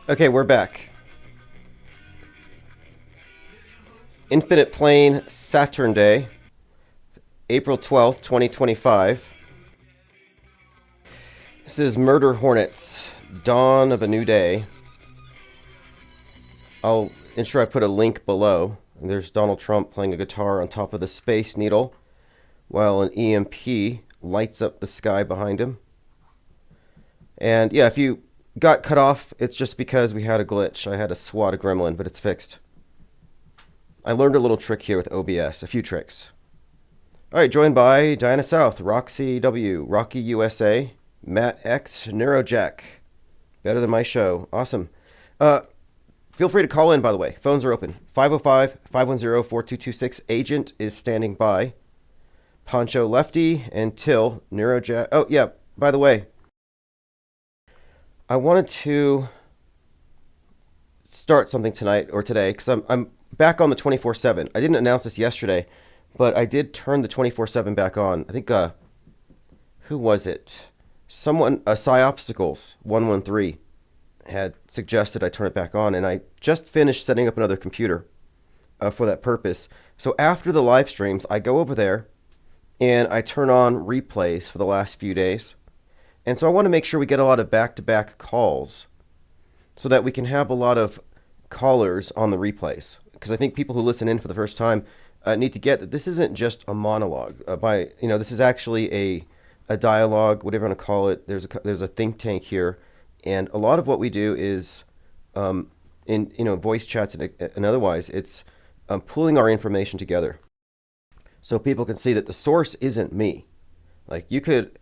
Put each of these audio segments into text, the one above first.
Okay, we're back. Infinite Plane Saturnday, April 12th, 2025. This is Murder Hornets, Dawn of a New Day. I'll ensure I put a link below. There's Donald Trump playing a guitar on top of the Space Needle while an EMP lights up the sky behind him. And yeah, if you got cut off, it's just because we had a glitch. I had to swat a gremlin, but it's fixed. I learned a little trick here with OBS, a few tricks. All right, joined by Diana South, Roxy W, Rocky USA, Matt X, Neurojack. Better than my show. Awesome. Uh, Feel free to call in, by the way. Phones are open. 505-510-4226. Agent is standing by. Poncho Lefty and Till, Neurojack. Oh, yeah, by the way, I wanted to start something tonight or today because I'm back on the 24/7. I didn't announce this yesterday, but I did turn the 24/7 back on. I think who was it? Someone Psyobstacles 113 had suggested I turn it back on, and I just finished setting up another computer for that purpose. So after the live streams, I go over there and I turn on replays for the last few days. And so I want to make sure we get a lot of back-to-back calls so that we can have a lot of callers on the replays. Because I think people who listen in for the first time need to get that this isn't just a monologue. This is actually a dialogue, whatever you want to call it. There's a think tank here, and a lot of what we do is in voice chats and otherwise, it's pulling our information together, so people can see that the source isn't me. Like you could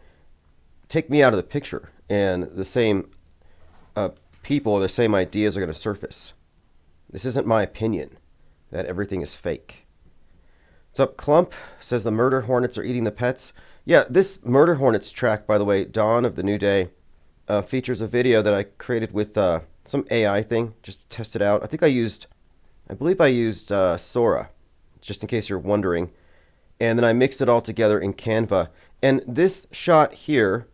take me out of the picture, and the same people or the same ideas are going to surface. This isn't my opinion that everything is fake. What's up, Clump? Says the murder hornets are eating the pets. Yeah, this murder hornets track, by the way, Dawn of the New Day, features a video that I created with some AI thing just to test it out. I believe I used Sora, just in case you're wondering. And then I mixed it all together in Canva. And this shot here,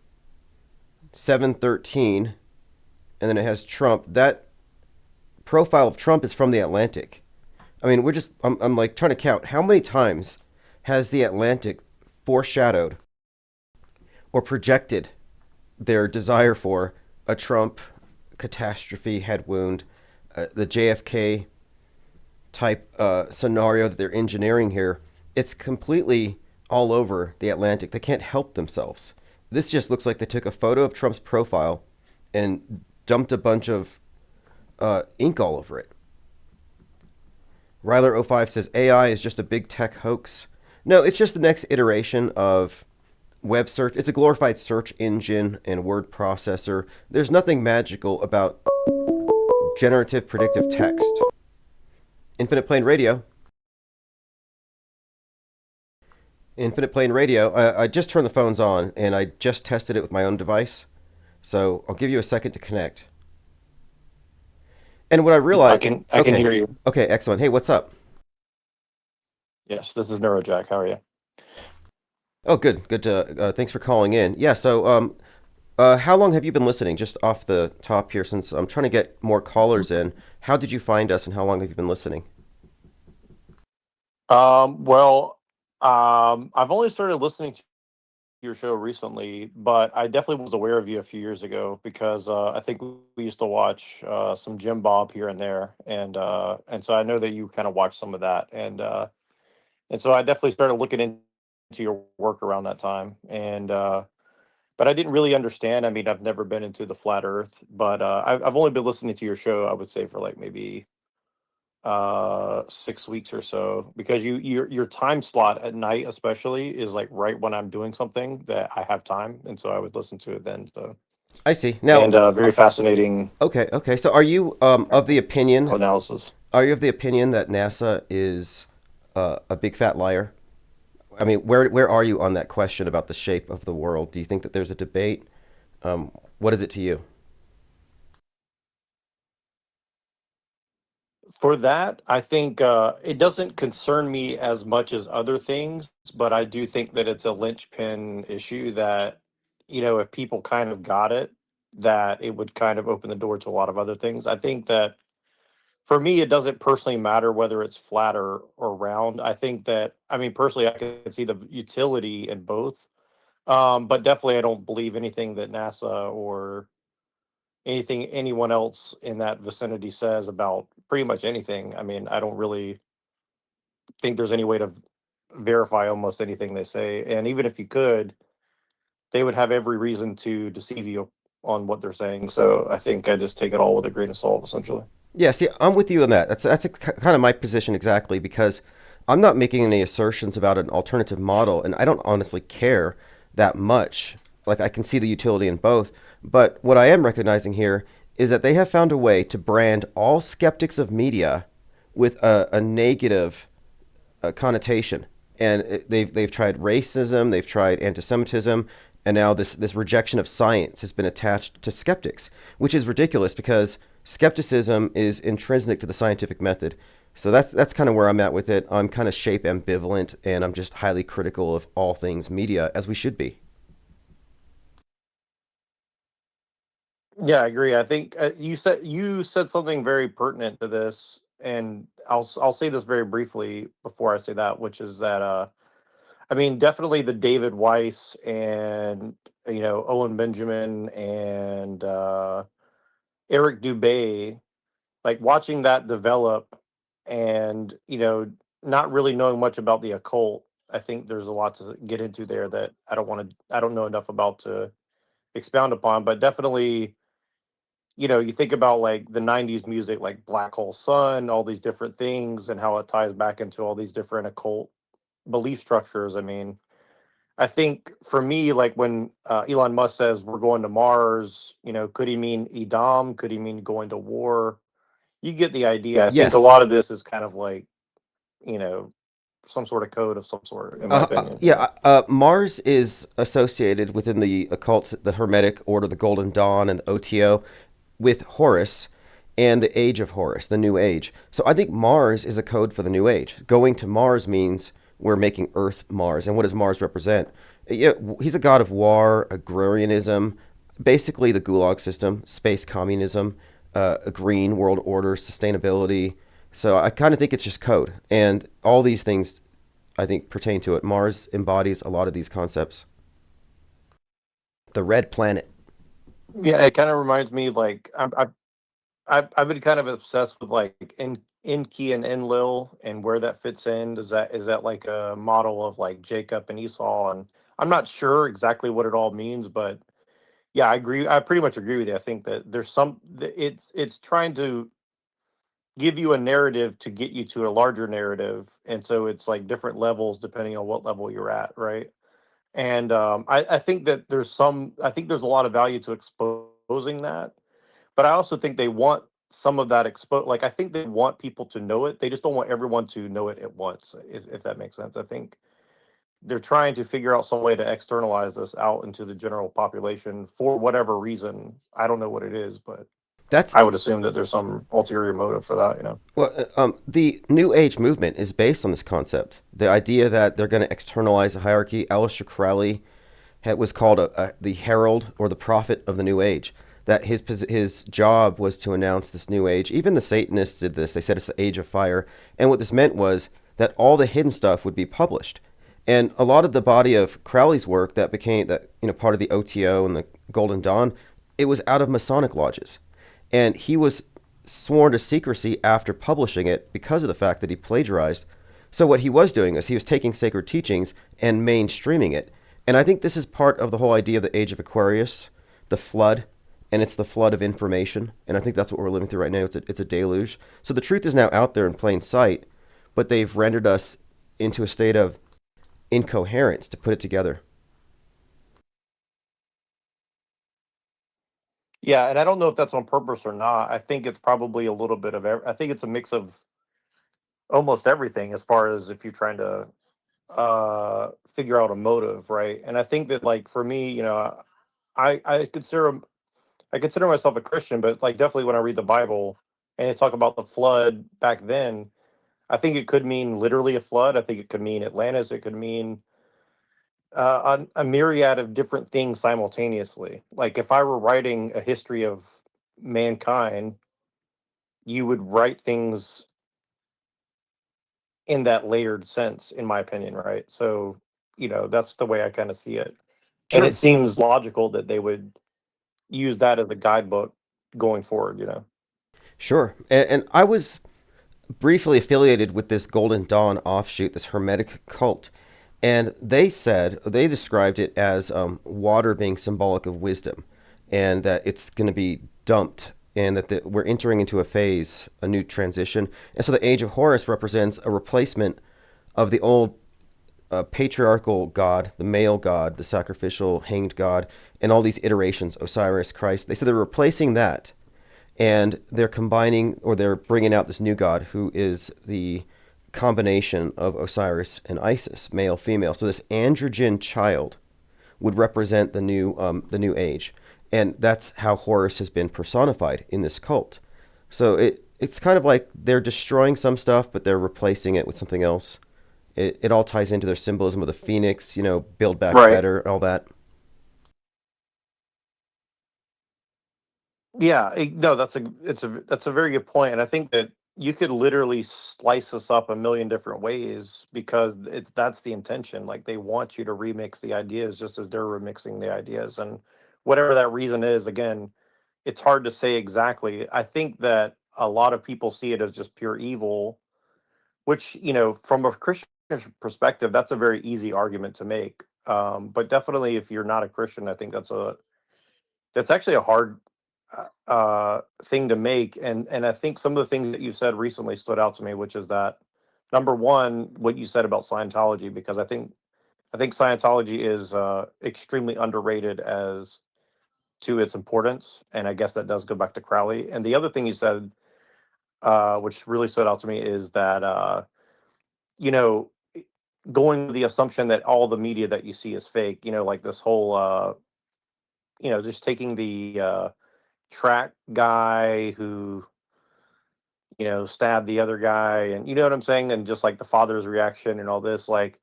713, and then it has Trump. That profile of Trump is from the Atlantic. I mean, I'm like trying to count how many times has the Atlantic foreshadowed or projected their desire for a Trump catastrophe head wound, the JFK type scenario that they're engineering here. It's completely all over the Atlantic. They can't help themselves. This just looks like they took a photo of Trump's profile and dumped a bunch of ink all over it. Ryler05 says AI is just a big tech hoax. No, it's just the next iteration of web search. It's a glorified search engine and word processor. There's nothing magical about generative predictive text. Infinite Plane Radio. Infinite Plane Radio. I just turned the phones on and I just tested it with my own device. So I'll give you a second to connect. And what I I realized. can I can Okay. hear you. Okay, excellent. Hey, what's up? Yes, this is Neurojack. How are you? Oh, good. Good to, thanks for calling in. Yeah, so how long have you been listening? Just off the top here, since I'm trying to get more callers in. How did you find us and how long have you been listening? Well, I've only started listening to your show recently, but I definitely was aware of you a few years ago because I think we used to watch some Jim Bob here and there, and so I know that you kind of watched some of that, and so I definitely started looking into your work around that time, and but I didn't really understand. I mean, I've never been into the flat Earth, but I've only been listening to your show, I would say, for like maybe 6 weeks or so, because your time slot at night especially is like right when I'm doing something that I have time, and so I would listen to it then. So, I see. Now, and very fascinating okay. So are you of the opinion? analysis. Are you of the opinion that NASA is a big fat liar? I mean, where are you on that question about the shape of the world? Do you think that there's a debate? What is it to you? For that, I think it doesn't concern me as much as other things, but I do think that it's a linchpin issue that, if people kind of got it, that it would kind of open the door to a lot of other things. I think that for me, it doesn't personally matter whether it's flat or round. I think that, I mean, personally, I can see the utility in both. But definitely, I don't believe anything that NASA or anything anyone else in that vicinity says about pretty much anything. I mean, I don't really think there's any way to verify almost anything they say. And even if you could, they would have every reason to deceive you on what they're saying. So I think I just take it all with a grain of salt, essentially. Yeah, see, I'm with you on that. Kind of my position exactly because I'm not making any assertions about an alternative model, and I don't honestly care that much. Like I can see the utility in both, but what I am recognizing here is that they have found a way to brand all skeptics of media with a negative connotation, and they've tried racism, they've tried anti-Semitism, and now this rejection of science has been attached to skeptics, which is ridiculous because skepticism is intrinsic to the scientific method. So that's kind of where I'm at with it. I'm kind of shape ambivalent, and I'm just highly critical of all things media, as we should be. Yeah, I agree. I think you said something very pertinent to this, and I'll say this very briefly before I say that, which is that I mean, definitely the David Weiss and Owen Benjamin and Eric Dubay, like watching that develop, and not really knowing much about the occult. I think there's a lot to get into there that I don't know enough about to expound upon, but definitely you think about like the 90s music, like Black Hole Sun, all these different things, and how it ties back into all these different occult belief structures. I mean, I think for me, like when Elon Musk says we're going to Mars, could he mean Edom? Could he mean going to war? You get the idea. I think a Yes. lot of this is kind of like, you know, some sort of code of some sort, in my opinion. Yeah, Mars is associated within the occult, the Hermetic Order, the Golden Dawn, and the OTO with Horus and the Age of Horus, the New Age. So I think Mars is a code for the New Age. Going to Mars means we're making Earth Mars. And what does Mars represent? Yeah, he's a god of war, agrarianism, basically the Gulag system, space communism, a green world order, sustainability. So I kind of think it's just code. And all these things I think pertain to it. Mars embodies a lot of these concepts. The red planet. Yeah, it kind of reminds me like I've been kind of obsessed with like Enki and Enlil and where that fits in. Is that like a model of like Jacob and Esau? And I'm not sure exactly what it all means, but yeah, I agree. I pretty much agree with you. I think that it's trying to give you a narrative to get you to a larger narrative, and so it's like different levels depending on what level you're at, right? And I think that I think there's a lot of value to exposing that, but I also think they want some of that like I think they want people to know it. They just don't want everyone to know it at once, if that makes sense. I think they're trying to figure out some way to externalize this out into the general population for whatever reason. I don't know what it is, but That's I would assume that there's some ulterior motive for that. well, the New Age movement is based on this concept. The idea that they're going to externalize a hierarchy. Aleister Crowley was called the herald or the prophet of the New Age. That his job was to announce this New Age. Even the Satanists did this. They said it's the Age of Fire, and what this meant was that all the hidden stuff would be published. And a lot of the body of Crowley's work that became that part of the OTO and the Golden Dawn, it was out of Masonic lodges, and he was sworn to secrecy after publishing it because of the fact that he plagiarized. So what he was doing is he was taking sacred teachings and mainstreaming it. And I think this is part of the whole idea of the age of Aquarius, the flood, and it's the flood of information. And I think that's what we're living through right now. It's a deluge. So the truth is now out there in plain sight, but they've rendered us into a state of incoherence to put it together. Yeah, and I don't know if that's on purpose or not. I think it's probably a little bit of I think it's a mix of almost everything as far as if you're trying to figure out a motive, right? And I think that like for me, I consider myself a Christian, but like definitely when I read the Bible and they talk about the flood back then, I think it could mean literally a flood. I think it could mean Atlantis. It could mean a myriad of different things simultaneously. Like if I were writing a history of mankind, you would write things in that layered sense, in my opinion, right? So, that's the way I kind of see it. And it Sure, seems logical that they would use that as a guidebook going forward. sure. And I was briefly affiliated with this Golden Dawn offshoot, this Hermetic cult. And they described it as water being symbolic of wisdom, and that it's going to be dumped, and that we're entering into a phase, a new transition. And so the Age of Horus represents a replacement of the old patriarchal god, the male god, the sacrificial hanged god, and all these iterations, Osiris, Christ. They said they're replacing that, and they're combining, or they're bringing out this new god who is the combination of Osiris and Isis, male female. So this androgen child would represent the new age, and that's how Horus has been personified in this cult. So it's kind of like they're destroying some stuff, but they're replacing it with something else. It all ties into their symbolism of the phoenix, build back Right. better, all that. Yeah, no, that's a very good point, and I think that you could literally slice this up a million different ways because that's the intention. Like they want you to remix the ideas just as they're remixing the ideas, and whatever that reason is, again, it's hard to say exactly. I think that a lot of people see it as just pure evil, which from a Christian perspective, that's a very easy argument to make. But definitely, if you're not a Christian, I think that's actually a hard thing to make, and I think some of the things that you said recently stood out to me, which is that number one, what you said about Scientology, because I think Scientology is extremely underrated as to its importance, and I guess that does go back to Crowley. And the other thing you said, which really stood out to me, is that you know going with the assumption that all the media that you see is fake. Like this whole just taking the track guy who stabbed the other guy, and you know what I'm saying, and just like the father's reaction and all this, like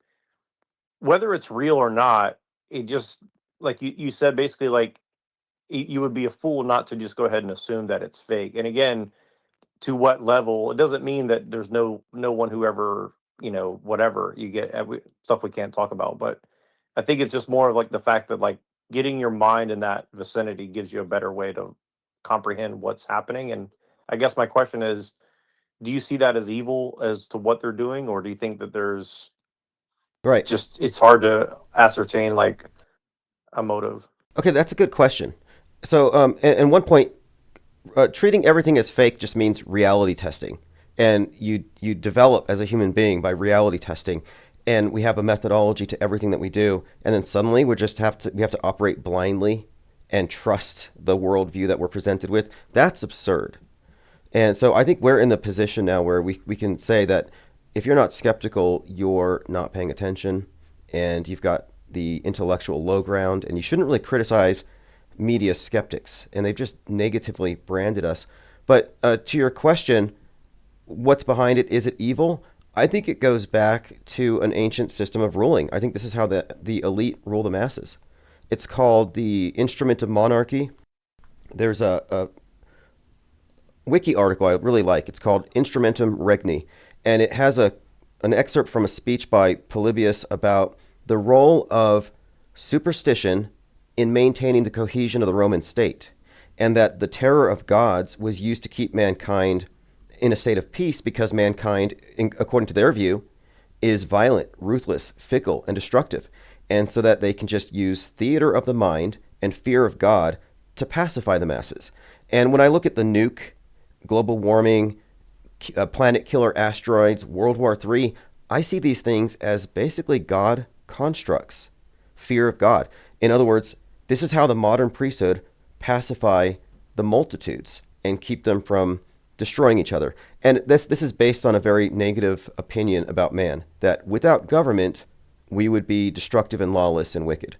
whether it's real or not, it just like you said, basically, like you would be a fool not to just go ahead and assume that it's fake. And again, to what level? It doesn't mean that there's no one who ever whatever you get stuff we can't talk about, but I think it's just more of like the fact that like getting your mind in that vicinity gives you a better way to comprehend what's happening. And I guess my question is, do you see that as evil as to what they're doing, or do you think that there's Right. just it's hard to ascertain like a motive? Okay, that's a good question. So, and one point, treating everything as fake just means reality testing, and you develop as a human being by reality testing, and we have a methodology to everything that we do, and then suddenly we have to operate blindly and trust the worldview that we're presented with. That's absurd. And so I think we're in the position now where we can say that if you're not skeptical, you're not paying attention, and you've got the intellectual low ground, and you shouldn't really criticize media skeptics, and they've just negatively branded us. But to your question, what's behind it? Is it evil? I think it goes back to an ancient system of ruling. I think this is how the elite rule the masses. It's called the instrument of monarchy. There's a wiki article I really like. It's called Instrumentum Regni, and it has an excerpt from a speech by Polybius about the role of superstition in maintaining the cohesion of the Roman state, and that the terror of gods was used to keep mankind in a state of peace because mankind, according to their view, is violent, ruthless, fickle, and destructive, and so that they can just use theater of the mind and fear of God to pacify the masses. And when I look at the nuke, global warming, planet killer asteroids, World War III, I see these things as basically God constructs, fear of God. In other words, this is how the modern priesthood pacify the multitudes and keep them from destroying each other. And this is based on a very negative opinion about man, that without government, we would be destructive and lawless and wicked.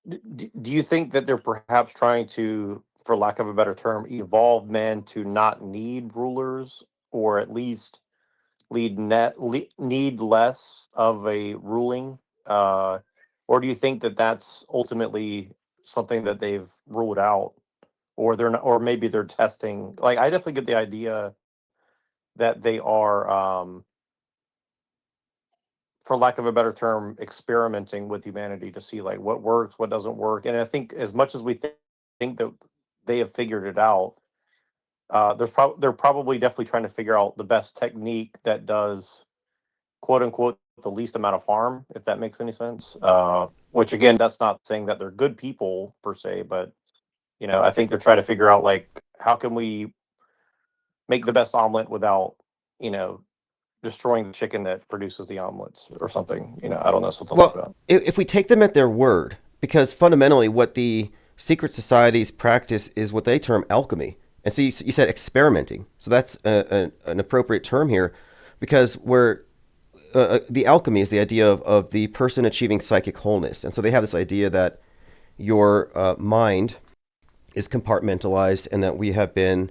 Do you think that they're perhaps trying to, for lack of a better term, evolve men to not need rulers, or at least need less of a ruling, uh, or do you think that that's ultimately something that they've ruled out, or they're not, or maybe they're testing? Like, I definitely get the idea that they are, for lack of a better term, experimenting with humanity to see like what works, what doesn't work. And I think as much as we think that they have figured it out, they're probably definitely trying to figure out the best technique that does quote unquote the least amount of harm, if that makes any sense. Which again, that's not saying that they're good people per se, but I think they're trying to figure out like how can we make the best omelet without you know destroying the chicken that produces the omelets or something. I don't know, something like Well, that. if we take them at their word, because fundamentally what the secret societies practice is what they term alchemy. And so you said experimenting. So that's an appropriate term here because the alchemy is the idea of the person achieving psychic wholeness. And so they have this idea that your mind is compartmentalized and that we have been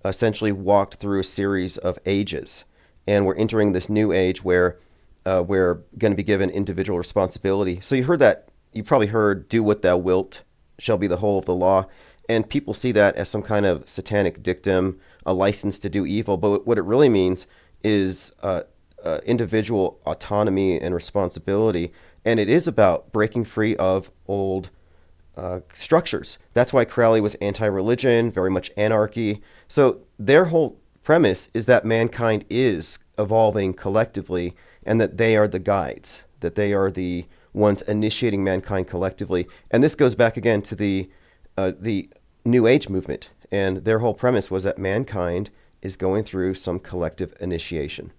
essentially walked through a series of ages. And we're entering this new age where we're going to be given individual responsibility. So you probably heard, do what thou wilt shall be the whole of the law. And people see that as some kind of satanic dictum, a license to do evil. But what it really means is individual autonomy and responsibility. And it is about breaking free of old structures. That's why Crowley was anti-religion, very much anarchy. So their whole premise is that mankind is evolving collectively and that they are the guides, that they are the ones initiating mankind collectively. And this goes back again to the New Age movement. And their whole premise was that mankind is going through some collective initiation.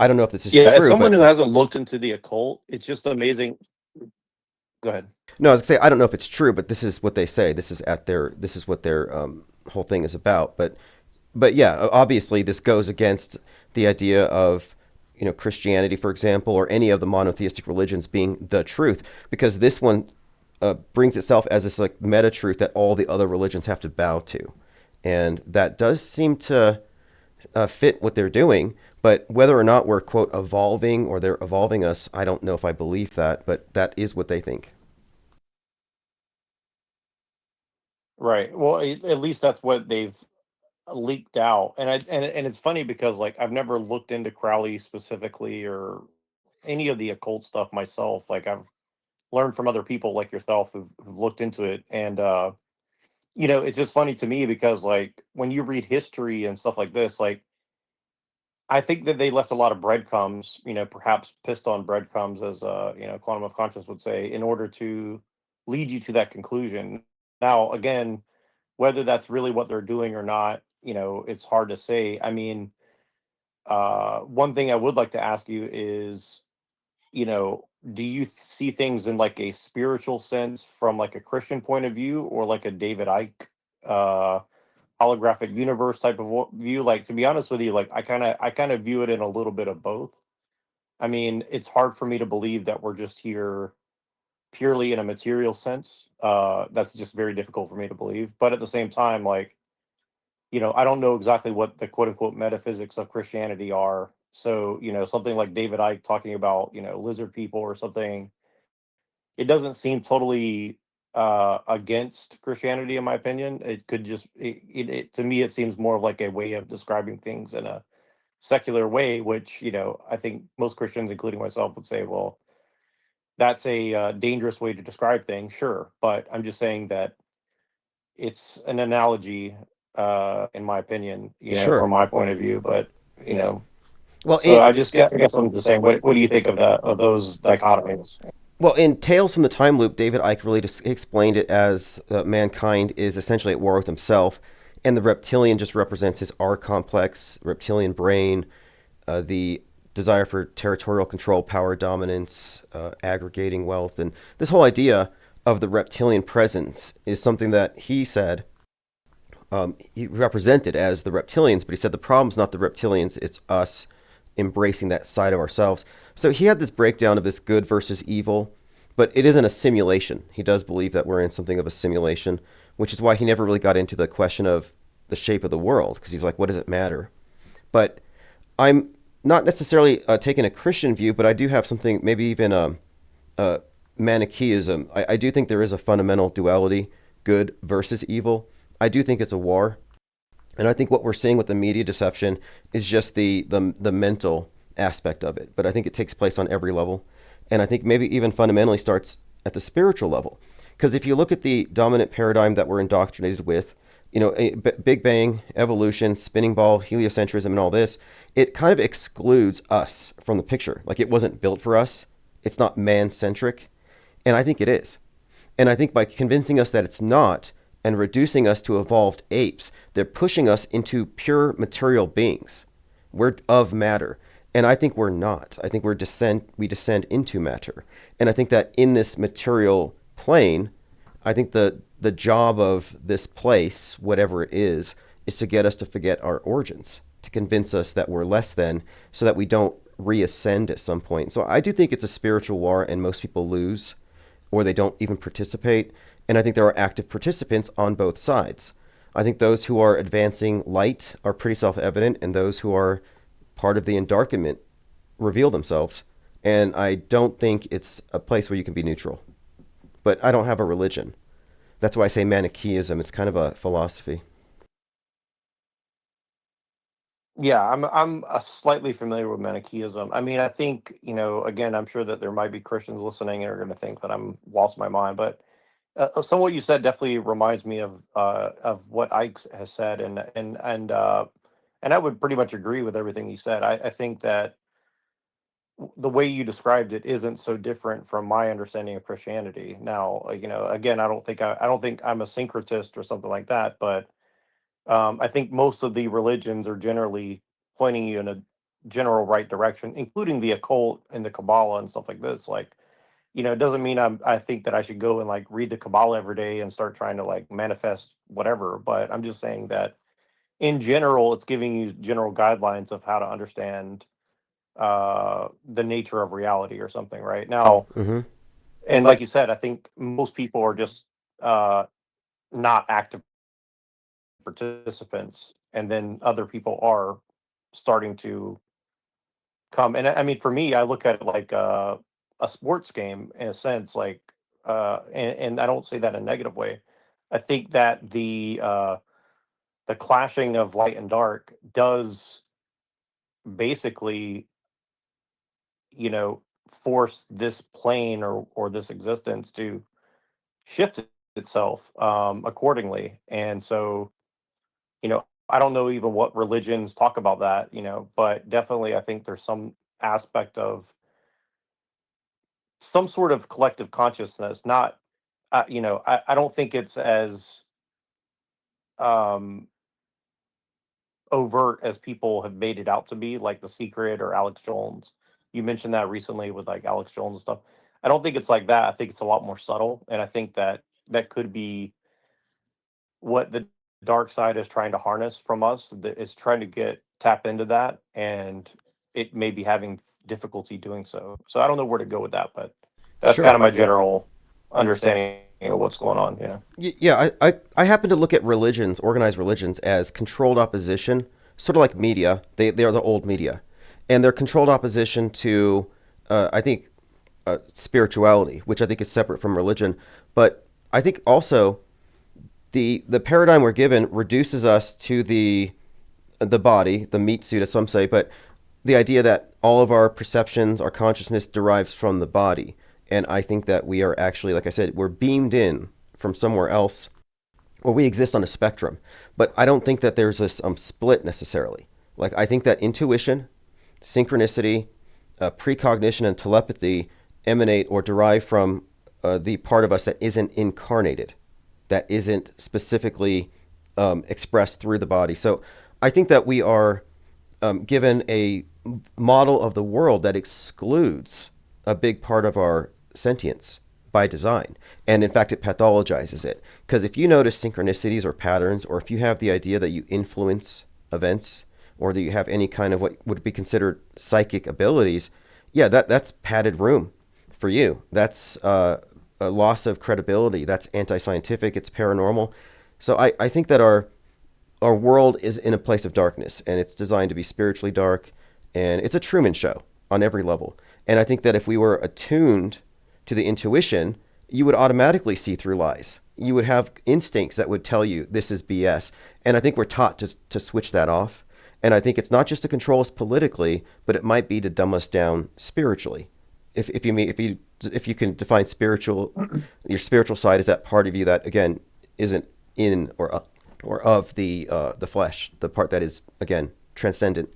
I don't know if this is Yeah, as true, someone but who hasn't looked into the occult, it's just amazing. Go ahead. no, I was gonna say I don't know if it's true, but this is what they say. This is what their whole thing is about. But yeah, obviously this goes against the idea of Christianity, for example, or any of the monotheistic religions being the truth, because this one brings itself as this like meta truth that all the other religions have to bow to, and that does seem to fit what they're doing. But whether or not we're quote evolving or they're evolving us, I don't know if I believe that, but that is what they think. Right. Well, at least that's what they've leaked out. And it's funny because like I've never looked into Crowley specifically or any of the occult stuff myself. Like I've learned from other people like yourself who've looked into it. And it's just funny to me because like when you read history and stuff like this, like I think that they left a lot of breadcrumbs, perhaps pissed on breadcrumbs, as Quantum of Conscious would say, in order to lead you to that conclusion. Now, again, whether that's really what they're doing or not, it's hard to say. I mean, one thing I would like to ask you is, you know, do you see things in like a spiritual sense from like a Christian point of view or like a David Icke uh holographic universe type of view? Like, to be honest with you, like I kind of view it in a little bit of both. I mean, it's hard for me to believe that we're just here purely in a material sense. That's just very difficult for me to believe. But at the same time, like, I don't know exactly what the quote unquote metaphysics of Christianity are. So, something like David Icke talking about, lizard people or something, it doesn't seem totally against Christianity, in my opinion. It could just, to me, it seems more of like a way of describing things in a secular way, which, I think most Christians, including myself, would say, well, that's a dangerous way to describe things, sure. But I'm just saying that it's an analogy, in my opinion, from Sure. my point of view. But you know, Well, so I guess I'm just saying, what do you think of that, of those dichotomies? in Tales from the Time Loop, David Icke really just explained it as mankind is essentially at war with himself, and the reptilian just represents his R complex, reptilian brain, the desire for territorial control, power dominance, aggregating wealth, and this whole idea of the reptilian presence is something that he said he represented as the reptilians, but he said the problem's not the reptilians, it's us embracing that side of ourselves. So he had this breakdown of this good versus evil, but it isn't a simulation. He does believe that we're in something of a simulation, which is why he never really got into the question of the shape of the world because he's like, what does it matter? But I'm not necessarily taking a Christian view, but I do have something, maybe even a Manichaeism. I do think there is a fundamental duality, good versus evil. I do think it's a war. And I think what we're seeing with the media deception is just the mental aspect of it. But I think it takes place on every level. And I think maybe even fundamentally starts at the spiritual level. Because if you look at the dominant paradigm that we're indoctrinated with, Big Bang, evolution, spinning ball, heliocentrism, and all this, it kind of excludes us from the picture. Like it wasn't built for us. It's not man centric. And I think it is. And I think by convincing us that it's not and reducing us to evolved apes, they're pushing us into pure material beings. We're of matter. And I think we're not. I think we descend into matter. And I think that in this material plane, I think the job of this place, whatever it is to get us to forget our origins, to convince us that we're less than, so that we don't reascend at some point. So I do think it's a spiritual war, and most people lose, or they don't even participate. And I think there are active participants on both sides. I think those who are advancing light are pretty self-evident, and those who are part of the endarkenment reveal themselves. And I don't think it's a place where you can be neutral. But I don't have a religion. That's why I say Manichaeism. It's kind of a philosophy. Yeah, I'm slightly familiar with Manichaeism. I mean, I think, again, I'm sure that there might be Christians listening and are going to think that I'm lost my mind, but some of what you said definitely reminds me of what Ike has said, and I would pretty much agree with everything he said. I think that the way you described it isn't so different from my understanding of Christianity. Now, again, I don't think I'm a syncretist or something like that, but I think most of the religions are generally pointing you in a general right direction, including the occult and the Kabbalah and stuff like this. Like, it doesn't mean I think that I should go and like read the Kabbalah every day and start trying to like manifest whatever. But I'm just saying that in general, it's giving you general guidelines of how to understand the nature of reality or something, right? Now, Mm-hmm. and like you said, I think most people are just uh, not active participants, and then other people are starting to come. And I mean, for me, I look at it like a sports game in a sense, like, and I don't say that in a negative way. I think that the clashing of light and dark does basically, you know, force this plane or this existence to shift itself accordingly. And so, I don't know even what religions talk about that, but definitely I think there's some aspect of some sort of collective consciousness. Not, I don't think it's as um, overt as people have made it out to be, like The Secret or Alex Jones. You mentioned that recently with like Alex Jones and stuff. I don't think it's like that. I think it's a lot more subtle, and I think that that could be what the dark side is trying to harness from us. That is trying to get tap into that, and it may be having difficulty doing so. So I don't know where to go with that, but that's Sure. kind of my general understanding of what's going on. Yeah, I happen to look at religions, organized religions, as controlled opposition, sort of like media. They are the old media, and they're controlled opposition to, I think, spirituality, which I think is separate from religion. But I think also the paradigm we're given reduces us to the body, the meat suit, as some say, but the idea that all of our perceptions, our consciousness derives from the body. And I think that we are actually, like I said, we're beamed in from somewhere else, or we exist on a spectrum. But I don't think that there's this split necessarily. Like, I think that intuition, synchronicity, precognition, and telepathy emanate or derive from the part of us that isn't incarnated, that isn't specifically expressed through the body. So I think that we are given a model of the world that excludes a big part of our sentience by design. And in fact, it pathologizes it. Because if you notice synchronicities or patterns, or if you have the idea that you influence events, or that you have any kind of what would be considered psychic abilities, yeah, that's padded room for you. That's a loss of credibility. That's anti scientific. It's paranormal. So I think that our our world is in a place of darkness, and it's designed to be spiritually dark, and it's a Truman Show on every level. And I think that if we were attuned to the intuition, you would automatically see through lies. You would have instincts that would tell you this is BS. And I think we're taught to switch that off. And I think it's not just to control us politically, but it might be to dumb us down spiritually. If you can define spiritual, your spiritual side is that part of you that again isn't in or of the flesh, the part that is again transcendent.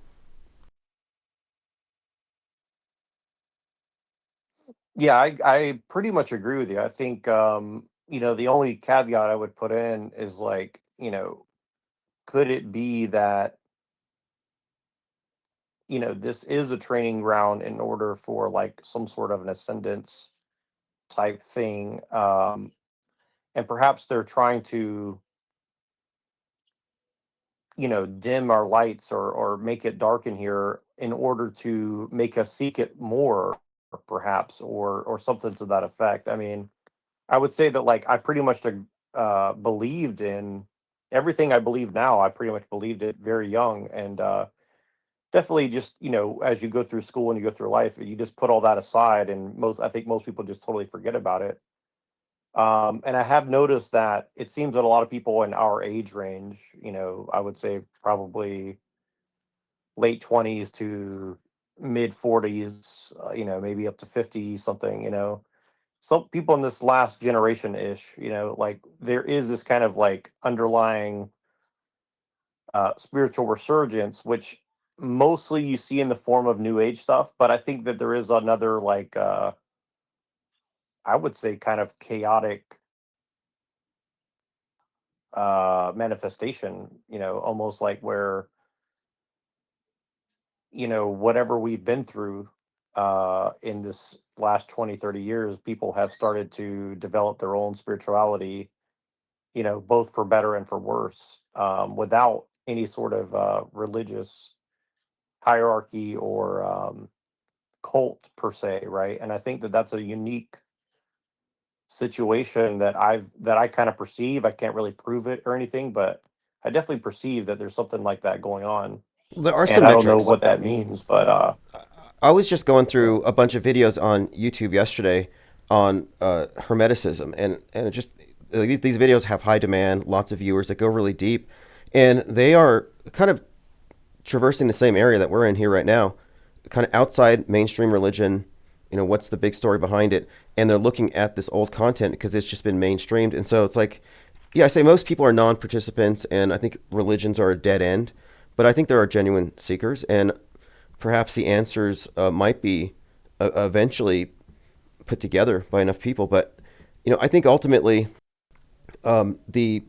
Yeah, I pretty much agree with you. I think the only caveat I would put in is like, could it be that, this is a training ground in order for like some sort of an ascendance type thing. And perhaps they're trying to, dim our lights or make it dark in here in order to make us seek it more, perhaps, or something to that effect. I mean, I would say that like I pretty much believed in everything I believe now. I pretty much believed it very young, and definitely just as you go through school and you go through life, you just put all that aside, and I think most people just totally forget about it. And I have noticed that it seems that a lot of people in our age range, I would say probably late 20s to mid 40s, maybe up to 50 something, some people in this last generation ish, like there is this kind of like underlying spiritual resurgence, which mostly you see in the form of new age stuff. But I think that there is another, like, I would say, kind of chaotic manifestation, almost like where, whatever we've been through in this last 20, 30 years, people have started to develop their own spirituality, both for better and for worse, without any sort of religious hierarchy or cult per se, right? And I think that that's a unique situation that I kind of perceive. I can't really prove it or anything, but I definitely perceive that there's something like that going on. There are And some I don't know metrics. what that means, but I was just going through a bunch of videos on YouTube yesterday on hermeticism, and it just these videos have high demand, lots of viewers that go really deep, and they are kind of traversing the same area that we're in here right now, kind of outside mainstream religion. What's the big story behind it? And they're looking at this old content because it's just been mainstreamed, and so it's like, yeah, I say most people are non-participants, and I think religions are a dead end, but I think there are genuine seekers, and perhaps the answers might be eventually put together by enough people. But I think ultimately, the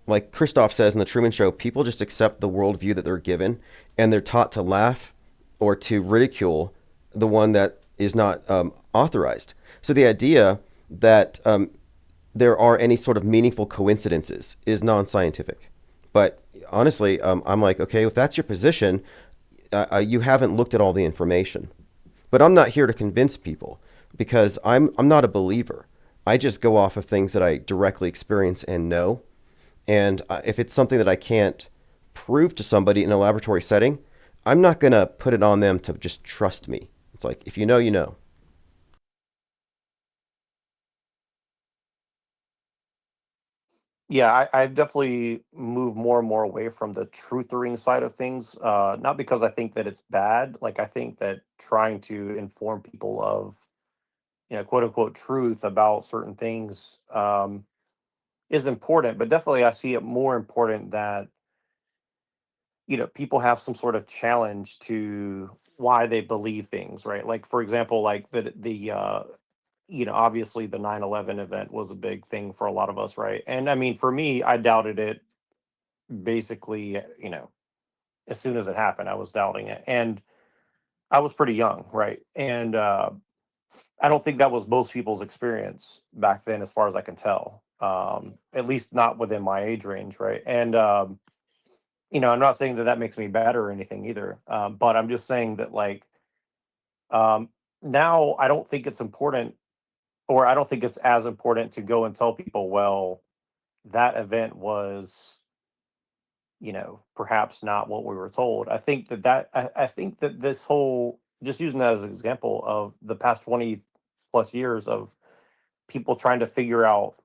like Christoph says in the Truman Show, people just accept the worldview that they're given, and they're taught to laugh or to ridicule the one that is not authorized. So the idea that there are any sort of meaningful coincidences is non-scientific. But honestly, I'm like, okay, if that's your position, you haven't looked at all the information. But I'm not here to convince people because I'm not a believer. I just go off of things that I directly experience and know. And if it's something that I can't prove to somebody in a laboratory setting, I'm not going to put it on them to just trust me. It's like, if you know, you know. yeah, I've definitely moved more and more away from the truthering side of things. Not because I think that it's bad. Like I think that trying to inform people of, quote unquote truth about certain things is important, but definitely I see it more important that, people have some sort of challenge to why they believe things, right? Like for example, like obviously the 9/11 event was a big thing for a lot of us, right? And I mean, for me, I doubted it basically, as soon as it happened, I was doubting it. And I was pretty young, right? And I don't think that was most people's experience back then, as far as I can tell. At least not within my age range, right? And I'm not saying that that makes me better or anything either. But I'm just saying that, like, um, now I don't think it's important, or I don't think it's as important to go and tell people, well, that event was, perhaps not what we were told. I think that this whole, just using that as an example of the past 20 plus years of people trying to figure out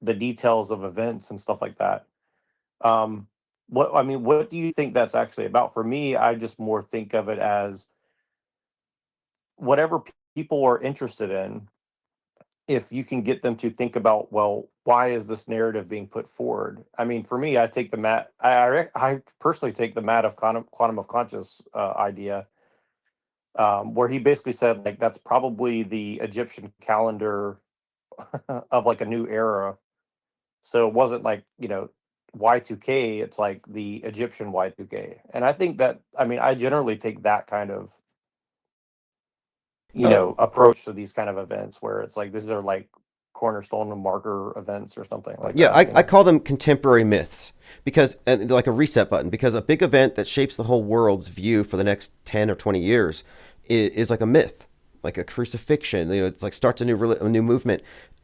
the details of events and stuff like that. Um, what do you think that's actually about? For me, I just more think of it as whatever people are interested in. If you can get them to think about, well, why is this narrative being put forward? I mean, for me, I take the Matt. I personally take the Matt of quantum of conscious idea, where he basically said like that's probably the Egyptian calendar of like a new era. So it wasn't like, Y2K, it's like the Egyptian Y2K. And I think that, I mean, I generally take that kind of, Uh, approach to these kind of events where it's like these are like cornerstone and marker events or something like yeah, that, I call them contemporary myths because, and like a reset button, because a big event that shapes the whole world's view for the next 10 or 20 years is like a myth, like a crucifixion. It's like starts a new movement.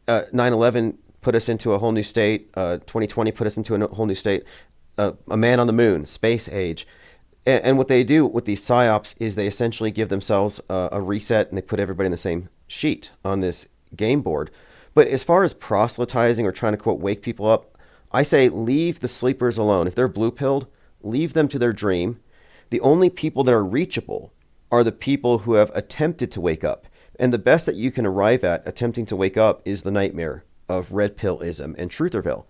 9/11 put us into a whole new state. 2020 put us into a whole new state. A man on the moon, space age. And what they do with these psyops is they essentially give themselves a reset and they put everybody in the same sheet on this game board. But as far as proselytizing or trying to quote wake people up, I say leave the sleepers alone. If they're blue pilled, leave them to their dream. The only people that are reachable are the people who have attempted to wake up. And the best that you can arrive at attempting to wake up is the nightmare of red pillism and trutherville.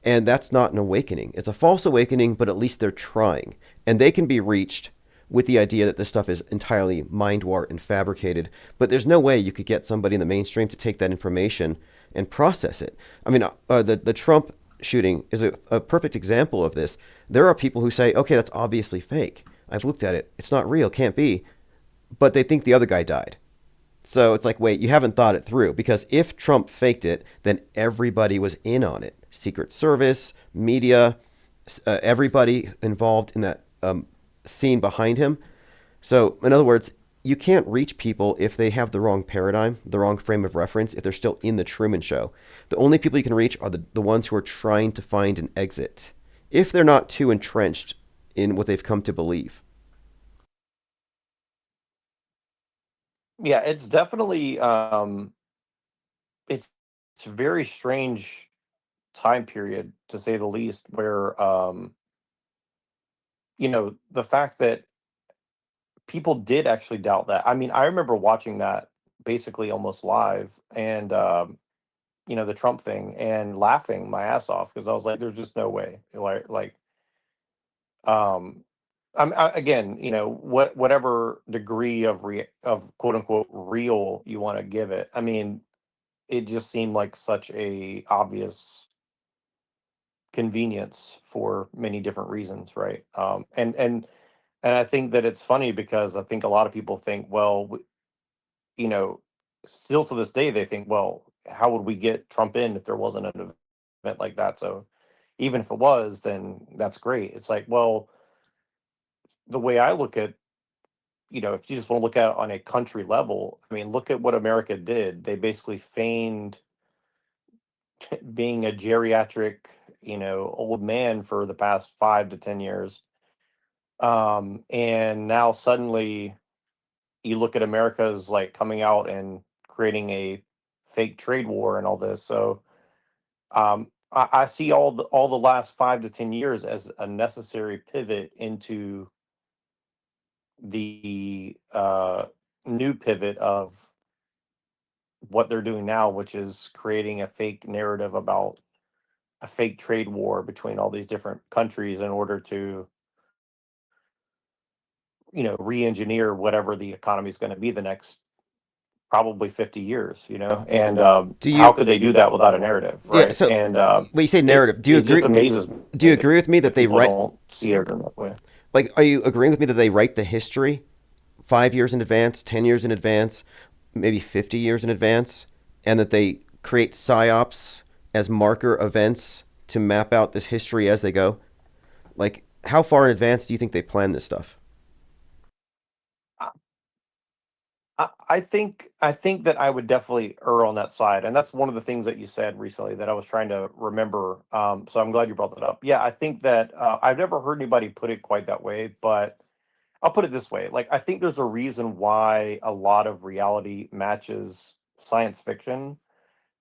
And that's not an awakening. It's a false awakening, but at least they're trying. And they can be reached with the idea that this stuff is entirely mind warped and fabricated. But there's no way you could get somebody in the mainstream to take that information and process it. I mean, the Trump shooting is a perfect example of this. There are people who say, okay, that's obviously fake. I've looked at it. It's not real. Can't be. But they think the other guy died. So it's like, wait, you haven't thought it through. Because if Trump faked it, then everybody was in on it. Secret Service, media, everybody involved in that scene behind him. So, in other words, you can't reach people if they have the wrong paradigm, the wrong frame of reference, if they're still in the Truman Show. The only people you can reach are the ones who are trying to find an exit, if they're not too entrenched in what they've come to believe. Yeah, it's definitely it's it's a very strange time period to say the least, where the fact that people did actually doubt that. I mean, I remember watching that basically almost live, and the Trump thing, and laughing my ass off because I was like, "There's just no way." Um, again, whatever degree of quote unquote real you want to give it. I mean, it just seemed like such a obvious convenience for many different reasons, right? And I think that it's funny because I think a lot of people think, well, you know, still to this day, they think, well, how would we get Trump in if there wasn't an event like that? So even if it was, then that's great. It's like, well, the way I look at, if you just want to look at it on a country level, I mean, look at what America did. They basically feigned being a geriatric, old man for the past 5 to 10 years. And now suddenly you look at America's like coming out and creating a fake trade war and all this. So I see all the last 5 to 10 years as a necessary pivot into the new pivot of what they're doing now, which is creating a fake narrative about a fake trade war between all these different countries in order to, re-engineer whatever the economy is going to be the next probably 50 years, and Do how you, could they do that without a narrative, yeah, right? so And when you say it narrative, it just amazes do you me that, agree with me that they people write, don't see it in that way. like, are you agreeing with me that they write the history 5 years in advance, 10 years in advance, maybe 50 years in advance, and that they create psyops as marker events to map out this history as they go? Like, how far in advance do you think they plan this stuff? I, I think that I would definitely err on that side, and that's one of the things that you said recently that I was trying to remember. So I'm glad you brought that up. Yeah, I think that I've never heard anybody put it quite that way, but I'll put it this way: like I think there's a reason why a lot of reality matches science fiction,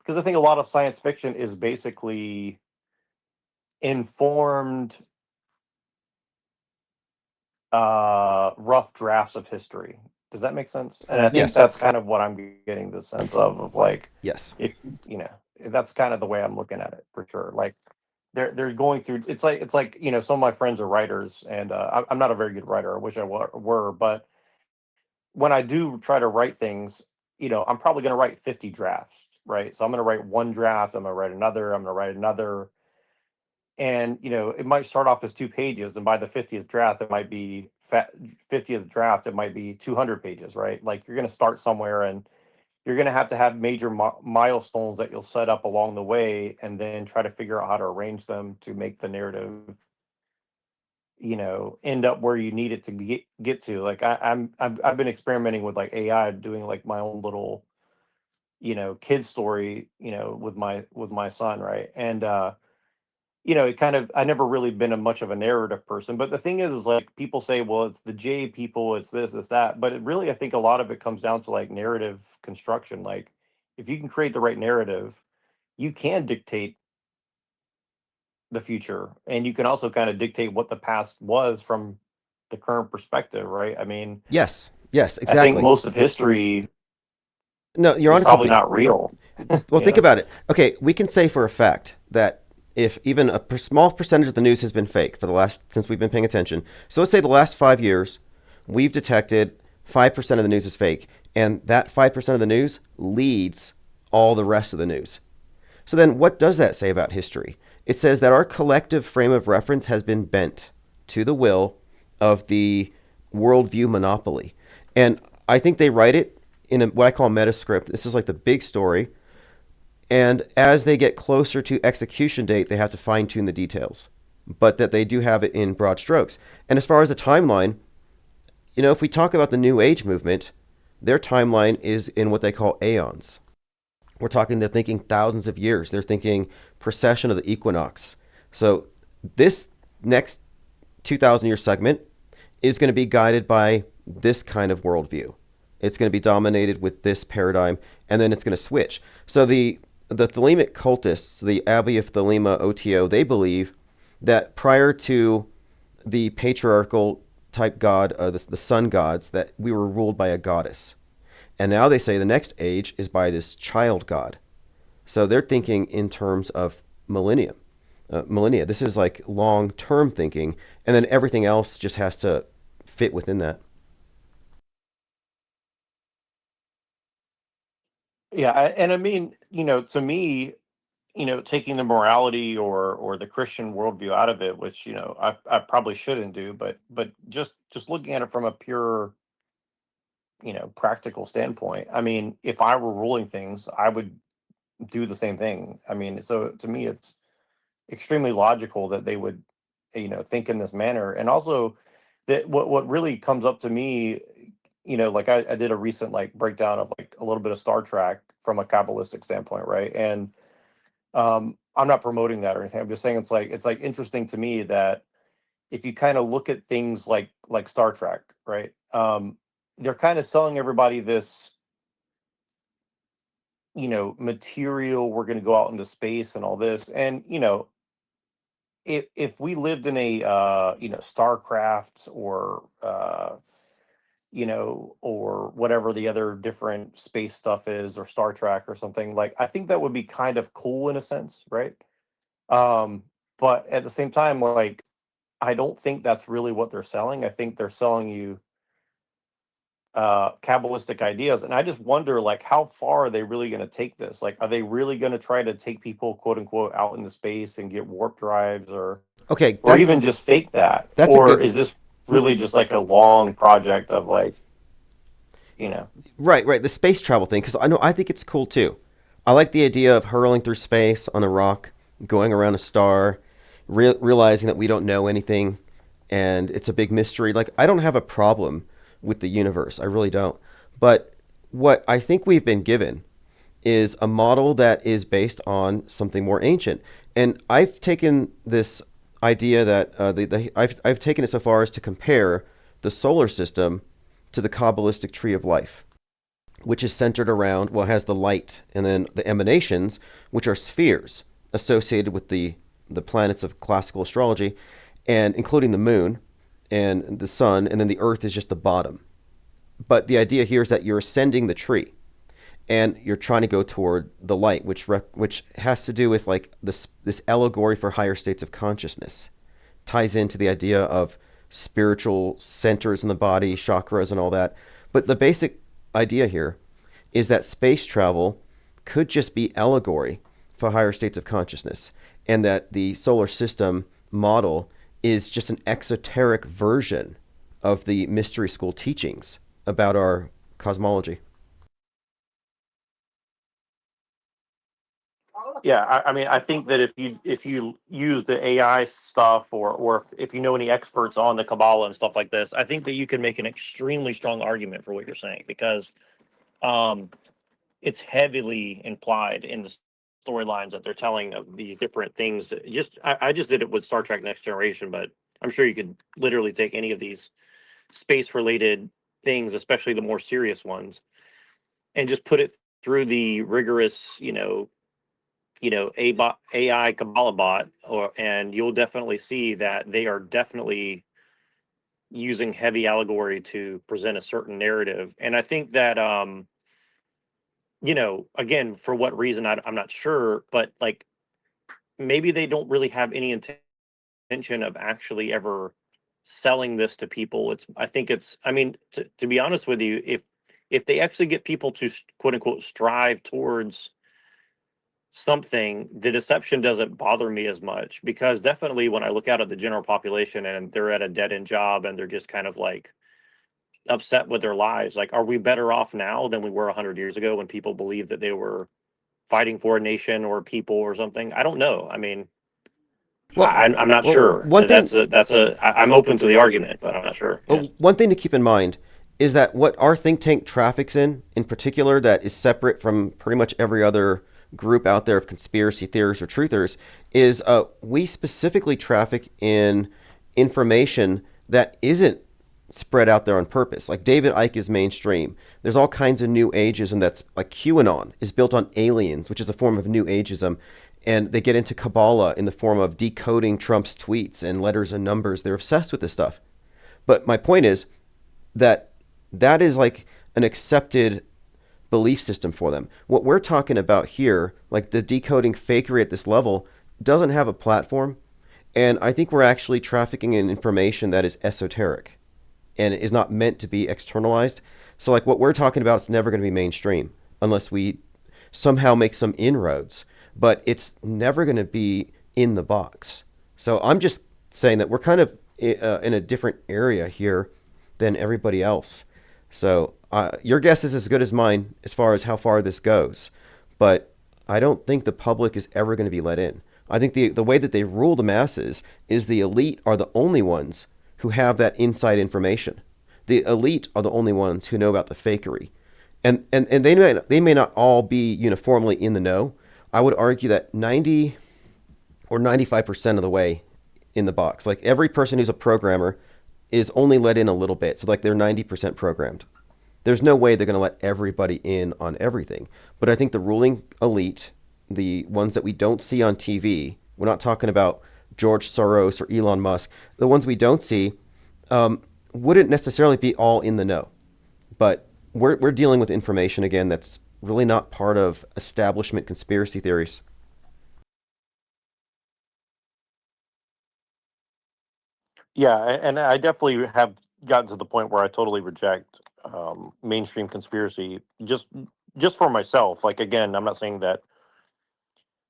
because I think a lot of science fiction is basically informed rough drafts of history. Does that make sense? And I think Yes. that's kind of what I'm getting the sense of like Yes. if you know that's kind of the way I'm looking at it for sure. Like they're going through. It's like some of my friends are writers, and I'm not a very good writer. I wish I were, but when I do try to write things, I'm probably going to write 50 drafts, right? So I'm going to write one draft. I'm going to write another. I'm going to write another, and it might start off as 2 pages, and by the 50th draft it might be 50th draft it might be 200 pages, right? Like you're going to start somewhere, and you're going to have major milestones that you'll set up along the way, and then try to figure out how to arrange them to make the narrative end up where you need it to get to. Like I've been experimenting with like AI, doing like my own little kid story, with my son, right? And it kind of I never really been a much of a narrative person, but the thing is like people say, well, it's the J people, it's this, it's that, but it really I think a lot of it comes down to like narrative construction. Like if you can create the right narrative, you can dictate the future, and you can also kind of dictate what the past was from the current perspective, right? I mean, Yes. Yes. I think Exactly. most of history No, you're is onto probably something. not real. Well, you think know about it. Okay, we can say for a fact that if even a small percentage of the news has been fake for the last since we've been paying attention. So let's say the last 5 years, we've detected 5% of the news is fake, and that 5% of the news leads all the rest of the news. So then, what does that say about history? It says that our collective frame of reference has been bent to the will of the worldview monopoly. And I think they write it in what I call meta script. This is like the big story. And as they get closer to execution date, they have to fine tune the details. But that they do have it in broad strokes. And as far as the timeline, if we talk about the New Age movement, their timeline is in what they call aeons. They're thinking thousands of years. They're thinking precession of the equinox. So this next 2,000 year segment is going to be guided by this kind of worldview. It's going to be dominated with this paradigm, and then it's going to switch. So the Thelemic cultists, the Abbey of Thelema OTO, they believe that prior to the patriarchal type god, the sun gods, that we were ruled by a goddess. And now they say the next age is by this child god. So they're thinking in terms of millennia. This is like long term thinking, and then everything else just has to fit within that. yeah, and I mean, to me, taking the morality or the Christian worldview out of it, which I probably shouldn't do, but just looking at it from a pure practical standpoint, I mean, if I were ruling things, I would do the same thing. I mean, so to me, it's extremely logical that they would, think in this manner. And also that what really comes up to me, like I did a recent like breakdown of like a little bit of Star Trek from a Kabbalistic standpoint, right? And I'm not promoting that or anything. I'm just saying it's like interesting to me that if you kind of look at things like Star Trek, right? They're kind of selling everybody this material, we're going to go out into space and all this, and if we lived in a starcraft or or whatever the other different space stuff is, or Star Trek or something, like I think that would be kind of cool in a sense, right? um but at the same time, like I don't think that's really what they're selling. I think they're selling you Kabbalistic ideas, and I just wonder, like, how far are they really going to take this? Like, are they really going to try to take people, quote unquote, out into space and get warp drives, Okay, or even just fake that? that's a Or good is this really just like a long project of like, you know, right. The space travel thing, because I think it's cool too. I like the idea of hurling through space on a rock, going around a star, realizing that we don't know anything, and it's a big mystery. Like I don't have a problem with the universe. I really don't. But what I think we've been given is a model that is based on something more ancient. And I've taken this idea that I've taken it so far as to compare the solar system to the Kabbalistic tree of life, which is centered around, well, has the light and then the emanations, which are spheres associated with the planets of classical astrology, and including the moon and the sun, and then the earth is just the bottom. But the idea here is that you're ascending the tree and you're trying to go toward the light, which has to do with like this allegory for higher states of consciousness, ties into the idea of spiritual centers in the body, chakras, and all that. But the basic idea here is that space travel could just be allegory for higher states of consciousness, and that the solar system model is just an exoteric version of the mystery school teachings about our cosmology. Yeah, I mean, I think that if you use the AI stuff, or if you know any experts on the Kabbalah and stuff like this, I think that you can make an extremely strong argument for what you're saying, because um, it's heavily implied in the storylines that they're telling of the different things. I just did it with Star Trek Next Generation, but I'm sure you could literally take any of these space related things, especially the more serious ones, and just put it through the rigorous, AI Kabbalah bot, and you'll definitely see that they are definitely using heavy allegory to present a certain narrative. And I think that, again, for what reason, I'm not sure, but like maybe they don't really have any intention of actually ever selling this to people. I think I mean, to be honest with you, if they actually get people to quote unquote strive towards something, the deception doesn't bother me as much, because definitely when I look out at the general population and they're at a dead end job and they're just kind of like upset with their lives, like, are we better off now than we were 100 years ago when people believed that they were fighting for a nation or people or something? I don't know. I mean, Well, I'm not well, sure. I'm open to the argument, but I'm not sure. Yeah. one thing to keep in mind is that what our think tank traffics in particular, that is separate from pretty much every other group out there of conspiracy theorists or truthers, is we specifically traffic in information that isn't spread out there on purpose. Like David Icke is mainstream. There's all kinds of new ageism that's like QAnon is built on aliens, which is a form of new ageism. And they get into Kabbalah in the form of decoding Trump's tweets and letters and numbers. They're obsessed with this stuff. But my point is that that is like an accepted belief system for them. What we're talking about here, like the decoding fakery at this level, doesn't have a platform. And I think we're actually trafficking in information that is esoteric and is not meant to be externalized. So, like, what we're talking about is never going to be mainstream unless we somehow make some inroads, but it's never going to be in the box. So, I'm just saying that we're kind of in a different area here than everybody else. So, your guess is as good as mine as far as how far this goes, but I don't think the public is ever going to be let in. I think the way that they rule the masses is the elite are the only ones who have that inside information. The elite are the only ones who know about the fakery. And they may not all be uniformly in the know. I would argue that 90 or 95% of the way in the box. Like every person who's a programmer is only let in a little bit. So like they're 90% programmed. There's no way they're going to let everybody in on everything. But I think the ruling elite, the ones that we don't see on TV, we're not talking about George Soros or Elon Musk, the ones we don't see wouldn't necessarily be all in the know. But we're dealing with information, again, that's really not part of establishment conspiracy theories. Yeah, and I definitely have gotten to the point where I totally reject mainstream conspiracy, just for myself. Like, again, I'm not saying that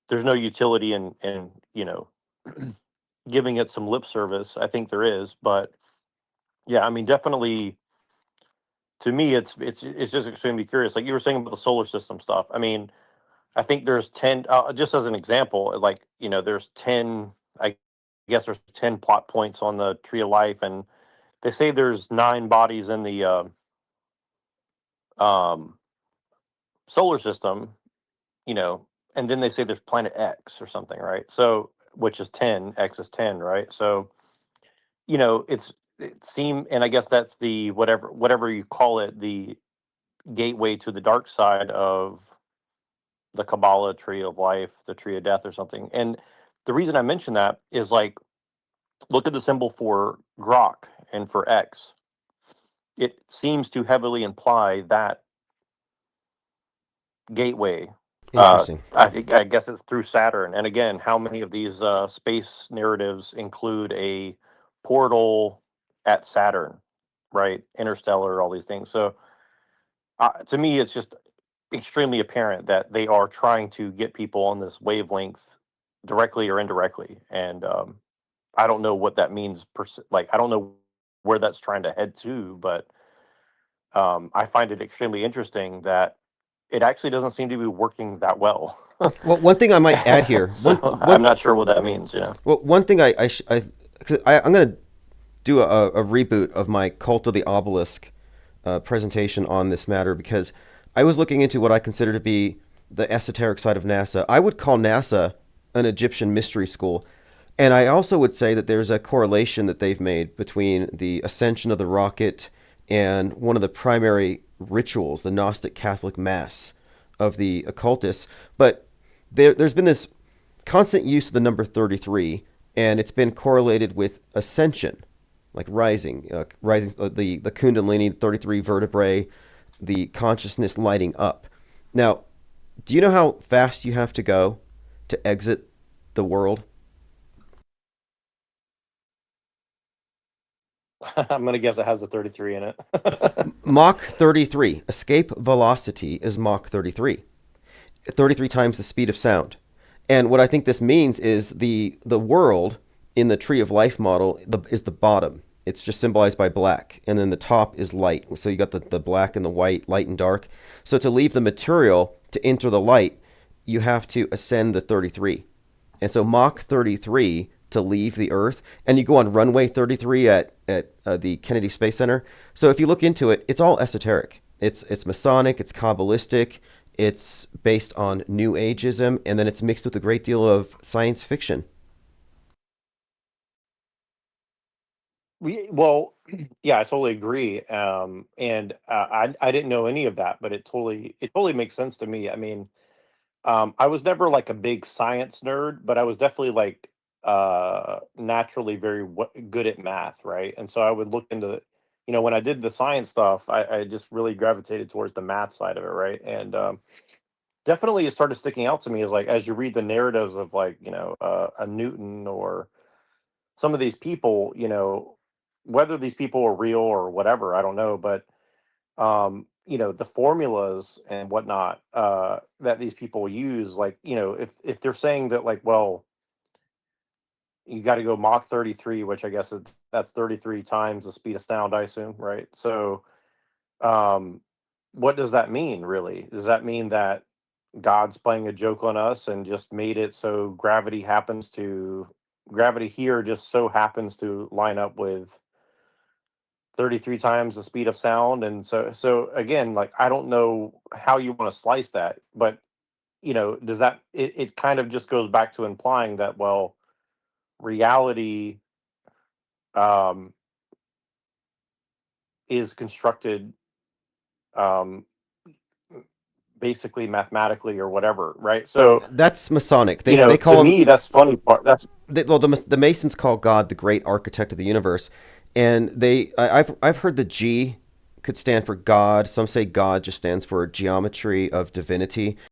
there's no utility in giving it some lip service. I think there is, but yeah, I mean, definitely to me, it's just extremely curious. Like you were saying about the solar system stuff. I mean, I think there's 10. Just as an example, like there's 10. I guess there's 10 plot points on the Tree of Life, and they say there's nine bodies in the solar system, you know, and then they say there's planet X or something, right? So, which is 10, X is 10, right? So, it seem, and I guess that's the whatever you call it, the gateway to the dark side of the Kabbalah tree of life, the tree of death or something. And the reason I mention that is like, look at the symbol for Grok and for X. It seems to heavily imply that gateway. Interesting. I guess it's through Saturn. And again, how many of these space narratives include a portal at Saturn, right? Interstellar, all these things. So to me, it's just extremely apparent that they are trying to get people on this wavelength directly or indirectly. And I don't know what that means. Like, I don't know where that's trying to head to, but I find it extremely interesting that it actually doesn't seem to be working that well. Well, one thing I might add here, So I'm not sure what that means. one thing I'm going to do a reboot of my Cult of the Obelisk presentation on this matter because I was looking into what I consider to be the esoteric side of NASA. I would call NASA an Egyptian mystery school. And I also would say that there's a correlation that they've made between the ascension of the rocket and one of the primary rituals, the Gnostic Catholic Mass of the occultists. But there's been this constant use of the number 33, and it's been correlated with ascension, like rising, the Kundalini, 33 vertebrae, the consciousness lighting up. Now, do you know how fast you have to go to exit the world? I'm gonna guess it has a 33 in it. Mach 33. Escape velocity is Mach 33. 33 times the speed of sound. And what I think this means is the world in the tree of life model is the bottom. It's just symbolized by black. And then the top is light. So you got the black and the white, light and dark. So to leave the material to enter the light, you have to ascend the 33. And so Mach 33 to leave the Earth, and you go on runway 33 at the Kennedy Space Center. So if you look into it, it's all esoteric. It's Masonic, it's Kabbalistic, it's based on New Ageism, and then it's mixed with a great deal of science fiction. Well, yeah, I totally agree. And I didn't know any of that, but it totally makes sense to me. I mean, I was never like a big science nerd, but I was definitely like naturally very good at math, right? And so I would look into, when I did the science stuff, I just really gravitated towards the math side of it, right? And definitely it started sticking out to me as like as you read the narratives of like a Newton or some of these people, whether these people are real or whatever, I don't know, but the formulas and whatnot that these people use, like, if they're saying that, like, well, you got to go Mach 33, which I guess that's 33 times the speed of sound, I assume, right? So, um, what does that mean, really? Does that mean that God's playing a joke on us and just made it so gravity here just so happens to line up with 33 times the speed of sound? And so again, like, I don't know how you want to slice that, but does that it kind of just goes back to implying that, well, reality um is constructed um basically mathematically or whatever, right? So That's Masonic. They to call him me, that's funny part. That's the Masons call God the great architect of the universe, and I've heard the G could stand for God. Some say God just stands for geometry of divinity.